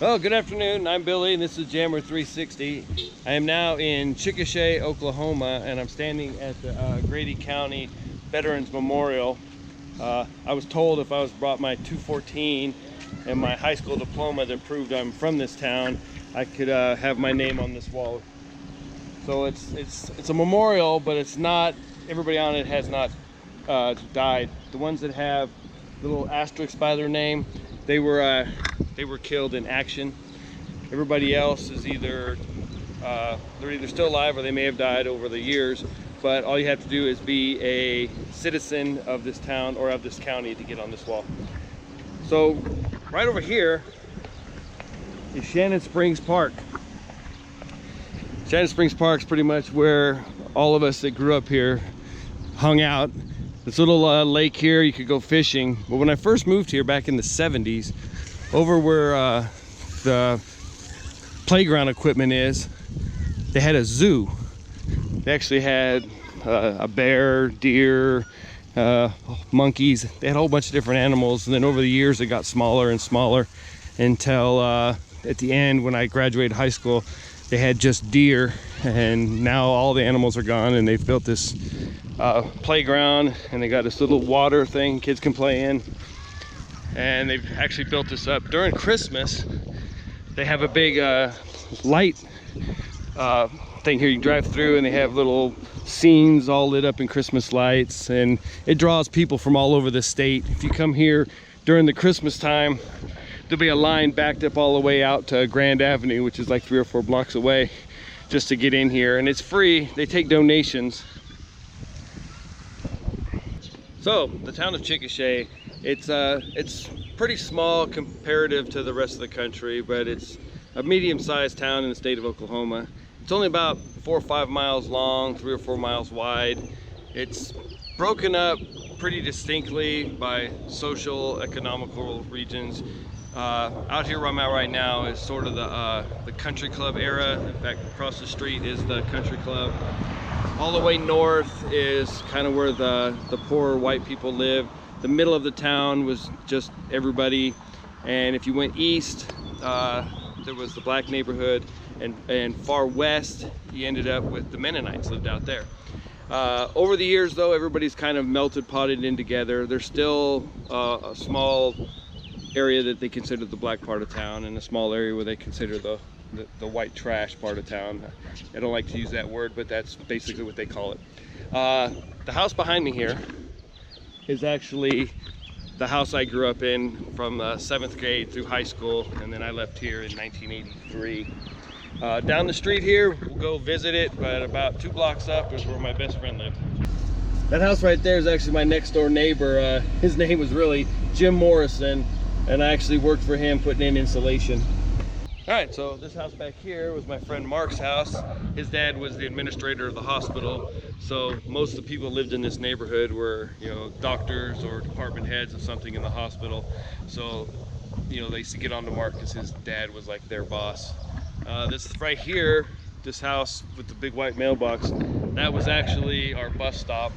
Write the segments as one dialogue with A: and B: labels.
A: Well, good afternoon. I'm Billy, and this is Jammer 360. I am now in Chickasha, Oklahoma, and I'm standing at the Grady County Veterans Memorial. I was told if I was brought my 214 and my high school diploma that proved I'm from this town, I could have my name on this wall. So it's a memorial, but it's not. Everybody on it has not died. The ones that have little asterisks by their name, they were killed in action. Everybody else is either they're either still alive or they may have died over the years. But all you have to do is be a citizen of this town or of this county to get on this wall. So right over here is Shannon Springs Park. Shannon Springs Park is pretty much where all of us that grew up here hung out. This little lake here, you could go fishing. But when I first moved here back in the 70s, over where the playground equipment is, they had a zoo. They actually had a bear, deer, monkeys. They had a whole bunch of different animals, and then over the years it got smaller and smaller until at the end, when I graduated high school, they had just deer, and now all the animals are gone, and they've built this playground, and they got this little water thing kids can play in. And they've actually built this up during Christmas. They have a big light thing here you can drive through, and they have little scenes all lit up in Christmas lights, and it draws people from all over the state. If you come here during the Christmas time, there'll be a line backed up all the way out to Grand Avenue, which is like 3 or 4 blocks away, just to get in here, and it's free. They take donations. So the town of Chickasha, it's pretty small comparative to the rest of the country, but it's a medium-sized town in the state of Oklahoma. It's only about 4 or 5 miles long, 3 or 4 miles wide. It's broken up pretty distinctly by social, economical regions. Out here where I'm at right now is sort of the country club era. In fact, across the street is the country club. All the way north is kind of where the poor white people live. The middle of the town was just everybody, and if you went east, there was the black neighborhood, and far west you ended up with the Mennonites lived out there. Over the years though, everybody's kind of melted potted in together. There's still a small area that they consider the black part of town, and a small area where they consider the white trash part of town. I don't like to use that word, but that's basically what they call it. The house behind me here is actually the house I grew up in from 7th grade through high school, and then I left here in 1983. Down the street here, we'll go visit it, but about 2 blocks up is where my best friend lived. That house right there is actually my next door neighbor. His name was really Jim Morrison, and I actually worked for him putting in insulation. All right, so this house back here was my friend Mark's house. His dad was the administrator of the hospital, so most of the people who lived in this neighborhood were, doctors or department heads of something in the hospital. So, they used to get on to Mark because his dad was like their boss. This right here, this house with the big white mailbox, that was actually our bus stop.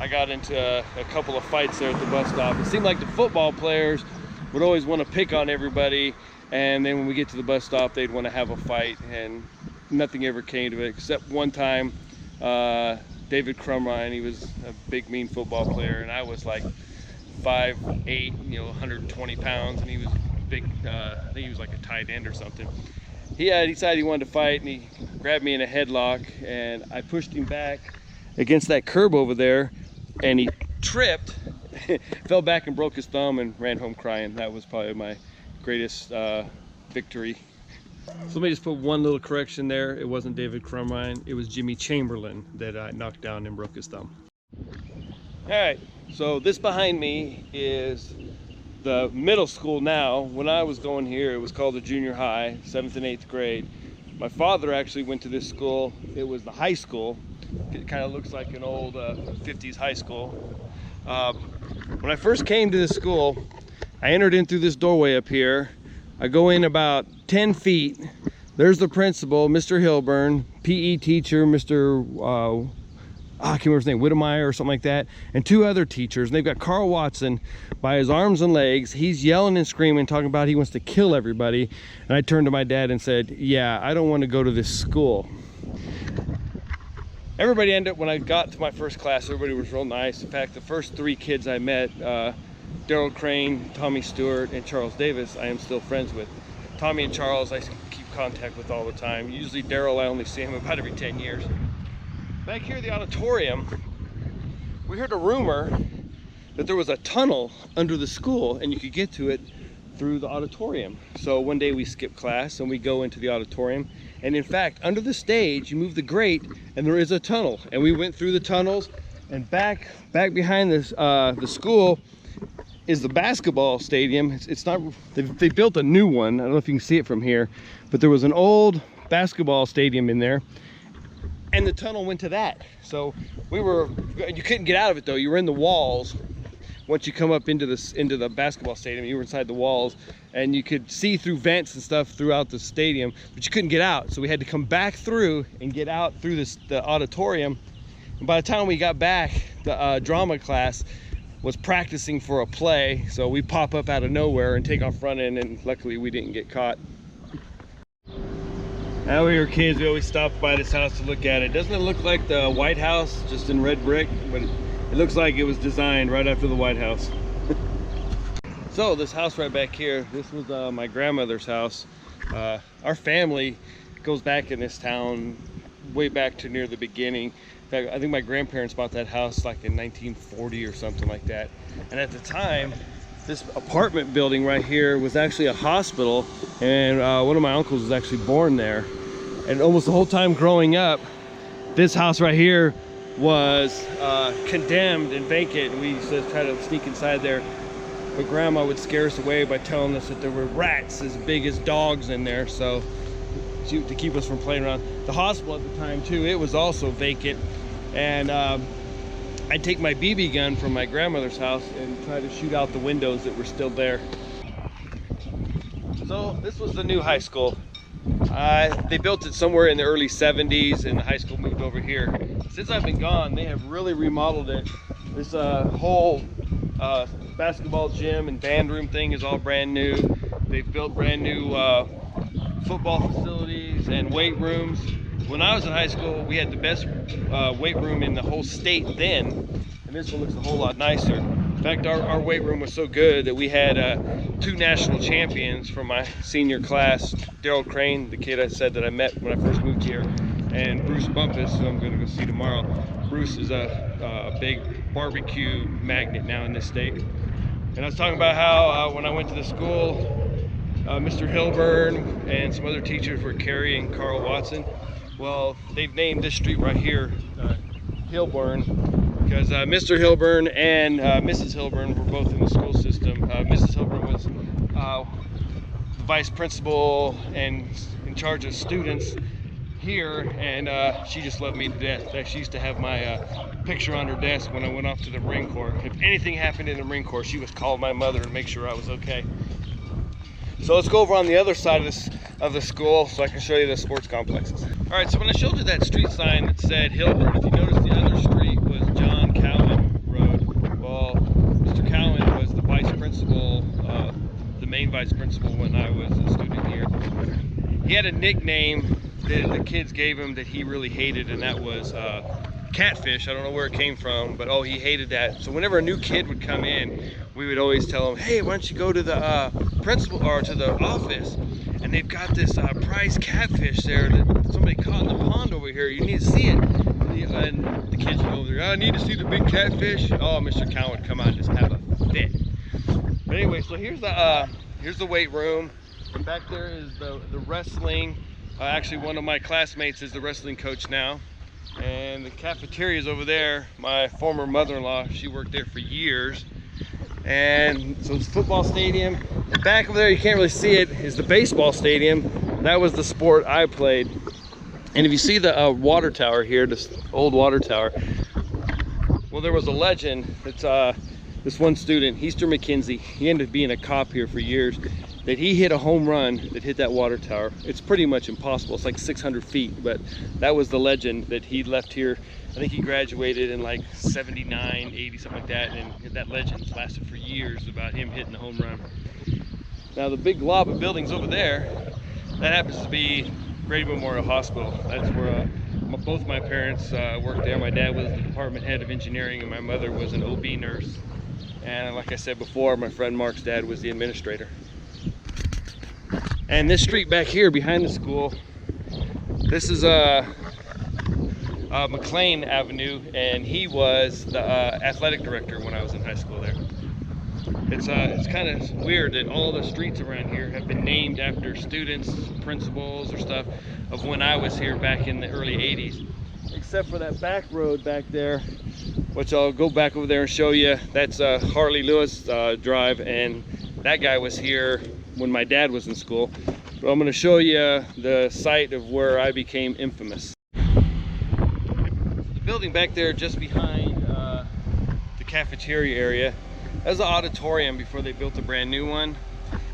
A: I got into a couple of fights there at the bus stop. It seemed like the football players would always want to pick on everybody, and then when we get to the bus stop, they'd want to have a fight, and nothing ever came to it, except one time, David Crumrine, he was a big, mean football player, and I was like 5'8", 120 pounds, and he was big, I think he was like a tight end or something. He decided he wanted to fight, and he grabbed me in a headlock, and I pushed him back against that curb over there, and he tripped, fell back and broke his thumb, and ran home crying. That was probably my greatest victory. So let me just put one little correction there. It wasn't David Crumrine, it was Jimmy Chamberlain that I knocked down and broke his thumb. All right, so this behind me is the middle school now. When I was going here, it was called the junior high, 7th and 8th grade. My father actually went to this school. It was the high school. It kind of looks like an old 50s high school. When I first came to this school, I entered in through this doorway up here. I go in about 10 feet. There's the principal, Mr. Hilburn, PE teacher, Mr. I can't remember his name, Whittemeyer or something like that, and 2 other teachers. And they've got Carl Watson by his arms and legs. He's yelling and screaming, talking about he wants to kill everybody. And I turned to my dad and said, yeah, I don't want to go to this school. Everybody ended up, when I got to my first class, everybody was real nice. In fact, the first 3 kids I met, Daryl Crane, Tommy Stewart, and Charles Davis, I am still friends with. Tommy and Charles I keep contact with all the time. Usually Daryl, I only see him about every 10 years. Back here at the auditorium, we heard a rumor that there was a tunnel under the school and you could get to it through the auditorium. So one day we skip class and we go into the auditorium, and in fact, under the stage, you move the grate and there is a tunnel. And we went through the tunnels, and back behind this, the school is the basketball stadium. It's not, they built a new one. I don't know if you can see it from here, but there was an old basketball stadium in there, and the tunnel went to that. So you couldn't get out of it though. You were in the walls. Once you come up into the basketball stadium, you were inside the walls, and you could see through vents and stuff throughout the stadium, but you couldn't get out. So we had to come back through and get out through the auditorium. And by the time we got back, the drama class was practicing for a play. So we pop up out of nowhere and take off running, and luckily we didn't get caught. Now we were kids, we always stopped by this house to look at it. Doesn't it look like the White House, just in red brick? But it looks like it was designed right after the White House. So this house right back here, this was my grandmother's house. Our family goes back in this town way back to near the beginning. In fact, I think my grandparents bought that house like in 1940 or something like that. And at the time, this apartment building right here was actually a hospital, and one of my uncles was actually born there. And almost the whole time growing up, this house right here was condemned and vacant, and we used to try to sneak inside there. But Grandma would scare us away by telling us that there were rats as big as dogs in there, so to keep us from playing around. The hospital at the time too, it was also vacant, and I'd take my BB gun from my grandmother's house and try to shoot out the windows that were still there. So this was the new high school. They built it somewhere in the early 70s, and the high school moved over here. Since I've been gone, they have really remodeled it. This whole basketball gym and band room thing is all brand new. They've built brand new football facilities and weight rooms. When I was in high school, we had the best weight room in the whole state then, and this one looks a whole lot nicer. In fact, our weight room was so good that we had 2 national champions from my senior class, Daryl Crane, the kid I said that I met when I first moved here, and Bruce Bumpus, who I'm going to go see tomorrow. Bruce is a big barbecue magnet now in this state. And I was talking about how when I went to the school, Mr. Hilburn and some other teachers were carrying Carl Watson. Well, they've named this street right here Hilburn, because Mr. Hilburn and Mrs. Hilburn were both in the school system. Mrs. Hilburn was the vice principal and in charge of students here, and she just loved me to death. In fact, she used to have my picture on her desk when I went off to the Marine Corps. If anything happened in the Marine Corps, she was calling my mother to make sure I was okay. So let's go over on the other side of the school so I can show you the sports complexes. All right, so when I showed you that street sign that said Hilburn, if you notice, the other street was John Cowan Road. Well, Mr. Cowan was the vice principal, the main vice principal when I was a student here. He had a nickname that the kids gave him that he really hated, and that was catfish. I don't know where it came from, but he hated that. So whenever a new kid would come in, we would always tell him, hey, why don't you go to the principal or to the office, and they've got this prize catfish there that somebody caught in the pond over here. You need to see it. And the kids would go over there, I need to see the big catfish. Oh, Mr. Cowan would come out and just have a fit. But anyway, so here's the weight room, and back there is the wrestling. Actually, one of my classmates is the wrestling coach now. And the cafeteria is over there. My former mother-in-law, she worked there for years. And so it's football stadium. And back over there, you can't really see it, is the baseball stadium. That was the sport I played. And if you see the water tower here, this old water tower, well, there was a legend. It's this one student, Easter McKenzie. He ended up being a cop here for years. that he hit a home run that hit that water tower. It's pretty much impossible. It's like 600 feet, but that was the legend that he left here. I think he graduated in like 79, 80, something like that, and that legend lasted for years about him hitting the home run. Now the big glob of buildings over there, that happens to be Grady Memorial Hospital. That's where both my parents worked there. My dad was the department head of engineering, and my mother was an OB nurse. And like I said before, my friend Mark's dad was the administrator. And this street back here behind the school, this is McLean Avenue, and he was the athletic director when I was in high school there. It's kind of weird that all the streets around here have been named after students, principals, or stuff of when I was here back in the early 80s. Except for that back road back there, which I'll go back over there and show you. That's Harley Lewis Drive, and that guy was here when my dad was in school. But I'm going to show you the site of where I became infamous. The building back there just behind the cafeteria area, that was the auditorium before they built a brand new one.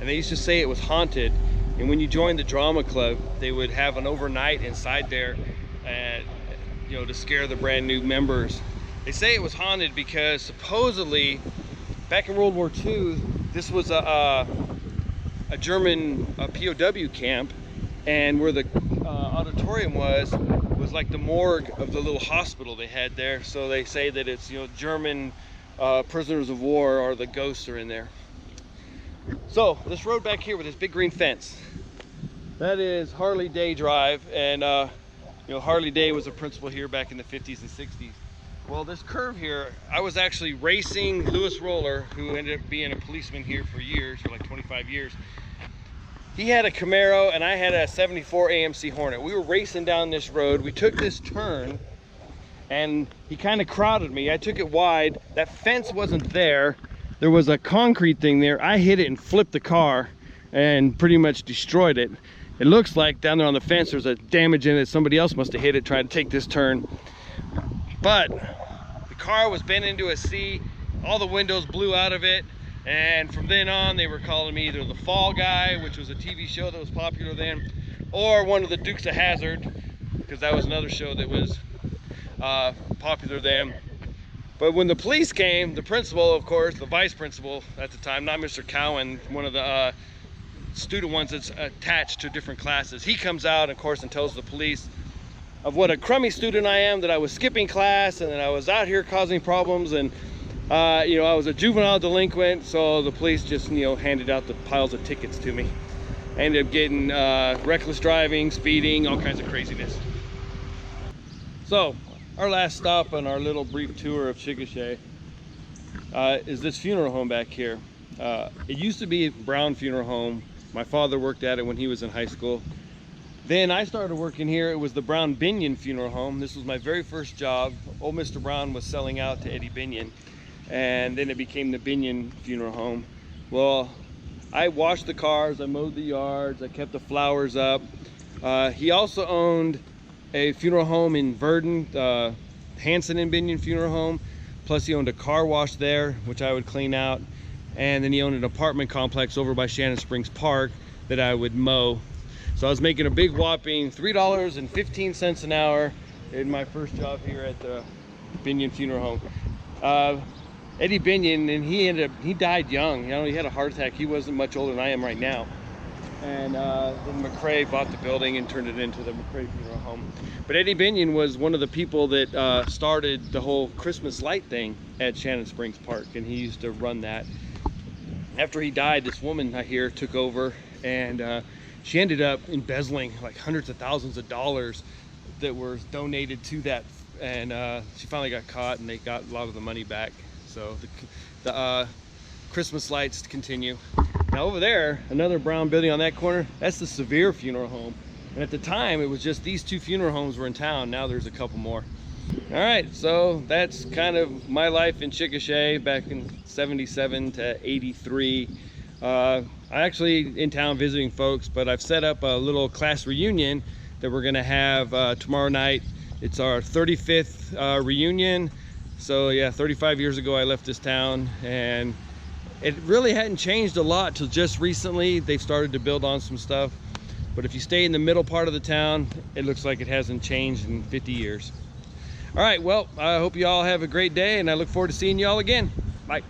A: And they used to say it was haunted. And when you joined the drama club, they would have an overnight inside there, and to scare the brand new members. They say it was haunted because supposedly back in World War II, this was a German POW camp, and where the auditorium was like the morgue of the little hospital they had there. So they say that it's German prisoners of war, or the ghosts are in there. So this road back here with this big green fence, that is Harley Day Drive, and Harley Day was a principal here back in the 50s and 60s. Well, this curve here, I was actually racing Lewis Roller, who ended up being a policeman here for years, for like 25 years. He had a Camaro and I had a 74 AMC Hornet. We were racing down this road. We took this turn and he kind of crowded me. I took it wide. That fence wasn't there. There was a concrete thing there. I hit it and flipped the car and pretty much destroyed it. It looks like down there on the fence there's a damage in it. Somebody else must have hit it trying to take this turn. But the car was bent into a C. All the windows blew out of it. And from then on, they were calling me either the Fall Guy, which was a TV show that was popular then, or one of the Dukes of Hazzard, because that was another show that was popular then. But when the police came, the principal, of course, the vice principal at the time, not Mr. Cowan, one of the student ones that's attached to different classes, he comes out, of course, and tells the police of what a crummy student I am, that I was skipping class and that I was out here causing problems, and I was a juvenile delinquent. So the police just handed out the piles of tickets to me. I ended up getting reckless driving, speeding, all kinds of craziness. So our last stop on our little brief tour of Chickasha is this funeral home back here. It used to be Brown Funeral Home. My father worked at it when he was in high school. Then I started working here. It was the Brown Binion Funeral Home. This was my very first job. Old Mr. Brown was selling out to Eddie Binion, and then it became the Binion Funeral Home. Well, I washed the cars, I mowed the yards, I kept the flowers up. He also owned a funeral home in Verdon, Hanson and Binion Funeral Home. Plus he owned a car wash there, which I would clean out. And then he owned an apartment complex over by Shannon Springs Park that I would mow. So I was making a big whopping $3.15 an hour in my first job here at the Binion Funeral Home. Eddie Binion, and he died young. He had a heart attack. He wasn't much older than I am right now. And then McCrae bought the building and turned it into the McCrae Funeral Home. But Eddie Binion was one of the people that started the whole Christmas light thing at Shannon Springs Park, and he used to run that. After he died, this woman here took over, and she ended up embezzling like hundreds of thousands of dollars that were donated to that, and she finally got caught, and they got a lot of the money back. So the Christmas lights continue. Now over there, another brown building on that corner, that's the Sevier Funeral Home. And at the time, it was just these two funeral homes were in town. Now there's a couple more. All right, so that's kind of my life in Chickasha back in 77 to 83. I'm actually in town visiting folks, but I've set up a little class reunion that we're gonna have tomorrow night. It's our 35th reunion. So yeah, 35 years ago I left this town, and It really hadn't changed a lot till just recently. They've started to build on some stuff. But if you stay in the middle part of the town, it looks like it hasn't changed in 50 years. All right, well, I hope you all have a great day, and I look forward to seeing you all again. Bye.